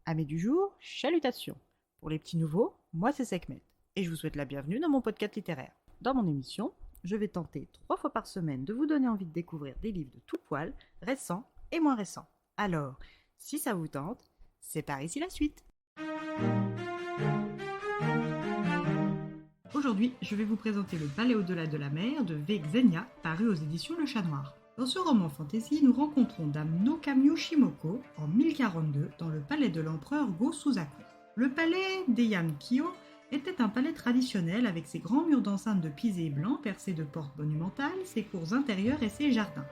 Amis du jour, chalutations. Pour les petits nouveaux, moi c'est Sekhmet et je vous souhaite la bienvenue dans mon podcast littéraire. Dans mon émission, je vais tenter 3 fois par semaine de vous donner envie de découvrir des livres de tout poil, récents et moins récents. Alors, si ça vous tente, c'est par ici la suite. Aujourd'hui, je vais vous présenter Le Palais au-delà de la mer de V. Xenia, paru aux éditions Le Chat Noir. Dans ce roman fantasy, nous rencontrons Dame Nokamyo Shimoko en 1042 dans le palais de l'empereur Go-Suzaku. Le palais d'Eian-Kyo était un palais traditionnel avec ses grands murs d'enceinte de pisé blanc percés de portes monumentales, ses cours intérieures et ses jardins.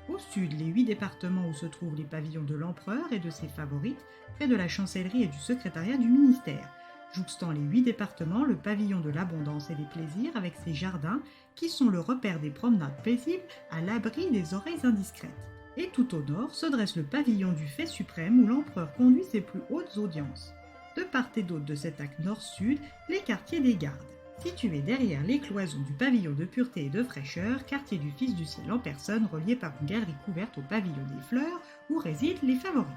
Au sud, les 8 départements où se trouvent les pavillons de l'empereur et de ses favorites, près de la chancellerie et du secrétariat du ministère. Jouxtant les 8 départements, le pavillon de l'abondance et des plaisirs avec ses jardins qui sont le repère des promenades paisibles à l'abri des oreilles indiscrètes. Et tout au nord se dresse le pavillon du fait suprême où l'empereur conduit ses plus hautes audiences. De part et d'autre de cet axe nord-sud, les quartiers des gardes. Situés derrière les cloisons du pavillon de pureté et de fraîcheur, quartier du Fils du ciel en personne relié par une galerie couverte au pavillon des fleurs où résident les favorites.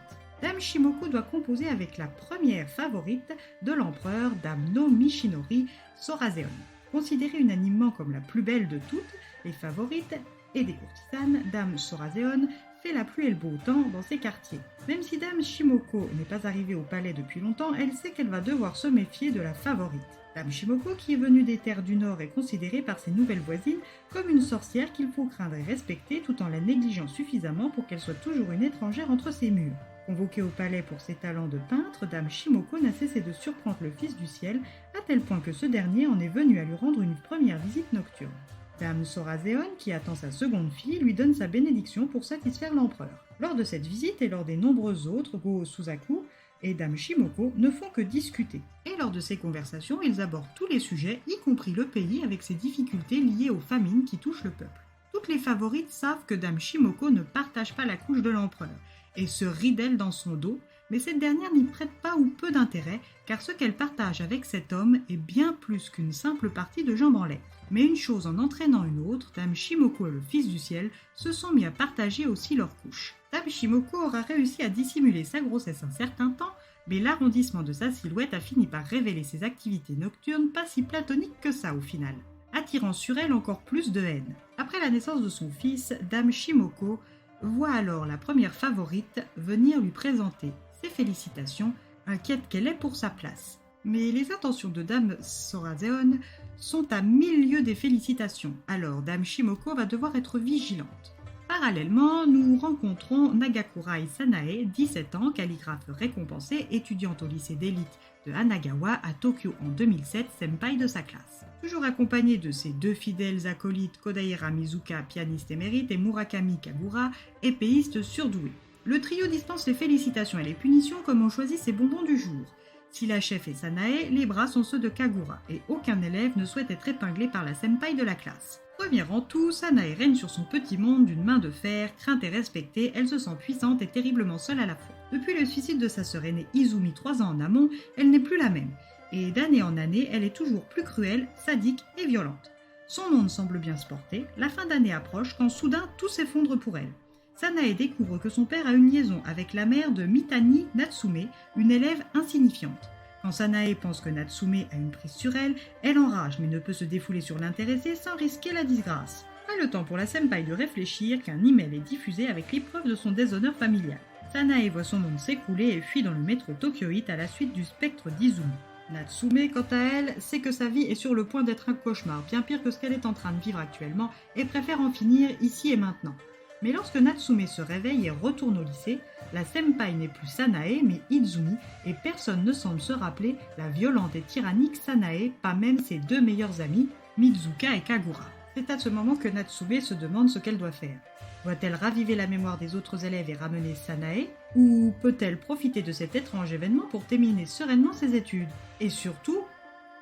Dame Shimoko doit composer avec la première favorite de l'empereur, Dame no Michinori Soraseon. Considérée unanimement comme la plus belle de toutes les favorites et des courtisanes, Dame Soraseon fait la pluie et le beau temps dans ses quartiers. Même si Dame Shimoko n'est pas arrivée au palais depuis longtemps, elle sait qu'elle va devoir se méfier de la favorite. Dame Shimoko, qui est venue des terres du Nord, est considérée par ses nouvelles voisines comme une sorcière qu'il faut craindre et respecter tout en la négligeant suffisamment pour qu'elle soit toujours une étrangère entre ses murs. Convoquée au palais pour ses talents de peintre, Dame Shimoko n'a cessé de surprendre le Fils du ciel, à tel point que ce dernier en est venu à lui rendre une première visite nocturne. Dame Soraseon, qui attend sa seconde fille, lui donne sa bénédiction pour satisfaire l'empereur. Lors de cette visite et lors des nombreuses autres, Go-Suzaku et Dame Shimoko ne font que discuter. Et lors de ces conversations, ils abordent tous les sujets, y compris le pays avec ses difficultés liées aux famines qui touchent le peuple. Toutes les favorites savent que Dame Shimoko ne partage pas la couche de l'empereur et se rit d'elle dans son dos, mais cette dernière n'y prête pas ou peu d'intérêt, car ce qu'elle partage avec cet homme est bien plus qu'une simple partie de jambes en lait. Mais une chose en entraînant une autre, Dame Shimoko et le Fils du ciel se sont mis à partager aussi leur couche. Dame Shimoko aura réussi à dissimuler sa grossesse un certain temps, mais l'arrondissement de sa silhouette a fini par révéler ses activités nocturnes pas si platoniques que ça au final, attirant sur elle encore plus de haine. Après la naissance de son fils, Dame Shimoko voit alors la première favorite venir lui présenter ses félicitations, inquiète qu'elle est pour sa place. Mais les intentions de Dame Soraseon sont à 1000 lieues des félicitations, alors Dame Shimoko va devoir être vigilante. Parallèlement, nous rencontrons Nagakurai Sanae, 17 ans, calligraphe récompensée, étudiante au lycée d'élite de Hanagawa à Tokyo en 2007, senpai de sa classe. Toujours accompagnée de ses 2 fidèles acolytes Kodaira Mizuka, pianiste émérite, et Murakami Kagura, épéiste surdoué. Le trio dispense les félicitations et les punitions comme on choisit ses bonbons du jour. Si la chef est Sanae, les bras sont ceux de Kagura, et aucun élève ne souhaite être épinglé par la senpai de la classe. Première en tout, Sanae règne sur son petit monde d'une main de fer, crainte et respectée, elle se sent puissante et terriblement seule à la fois. Depuis le suicide de sa sœur aînée Izumi 3 ans en amont, elle n'est plus la même, et d'année en année, elle est toujours plus cruelle, sadique et violente. Son monde semble bien se porter, la fin d'année approche quand soudain tout s'effondre pour elle. Sanae découvre que son père a une liaison avec la mère de Mitani Natsume, une élève insignifiante. Quand Sanae pense que Natsume a une prise sur elle, elle enrage mais ne peut se défouler sur l'intéressé sans risquer la disgrâce. Pas le temps pour la senpai de réfléchir qu'un email est diffusé avec l'épreuve de son déshonneur familial. Sanae voit son monde s'écrouler et fuit dans le métro tokyoïte à la suite du spectre d'Izumi. Natsume, quant à elle, sait que sa vie est sur le point d'être un cauchemar, bien pire que ce qu'elle est en train de vivre actuellement, et préfère en finir ici et maintenant. Mais lorsque Natsume se réveille et retourne au lycée, la senpai n'est plus Sanae mais Izumi et personne ne semble se rappeler la violente et tyrannique Sanae, pas même ses 2 meilleurs amis, Mizuka et Kagura. C'est à ce moment que Natsume se demande ce qu'elle doit faire. Doit-elle raviver la mémoire des autres élèves et ramener Sanae? Ou peut-elle profiter de cet étrange événement pour terminer sereinement ses études? Et surtout,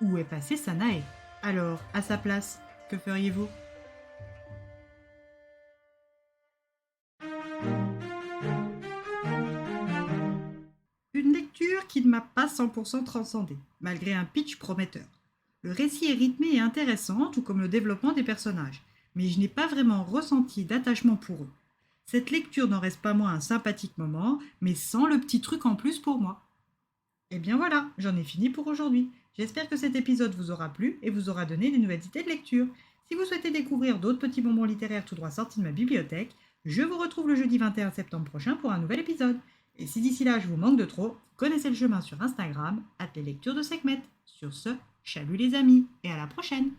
où est passée Sanae? Alors, à sa place, que feriez-vous? Une lecture qui ne m'a pas 100% transcendée, malgré un pitch prometteur. Le récit est rythmé et intéressant, tout comme le développement des personnages, mais je n'ai pas vraiment ressenti d'attachement pour eux. Cette lecture n'en reste pas moins un sympathique moment, mais sans le petit truc en plus pour moi. Et bien voilà, j'en ai fini pour aujourd'hui. J'espère que cet épisode vous aura plu et vous aura donné des nouvelles idées de lecture. Si vous souhaitez découvrir d'autres petits bonbons littéraires tout droit sortis de ma bibliothèque, je vous retrouve le jeudi 21 septembre prochain pour un nouvel épisode. Et si d'ici là je vous manque de trop, vous connaissez le chemin sur Instagram, @leslectures de Sekhmet. Sur ce, chalut les amis, et à la prochaine!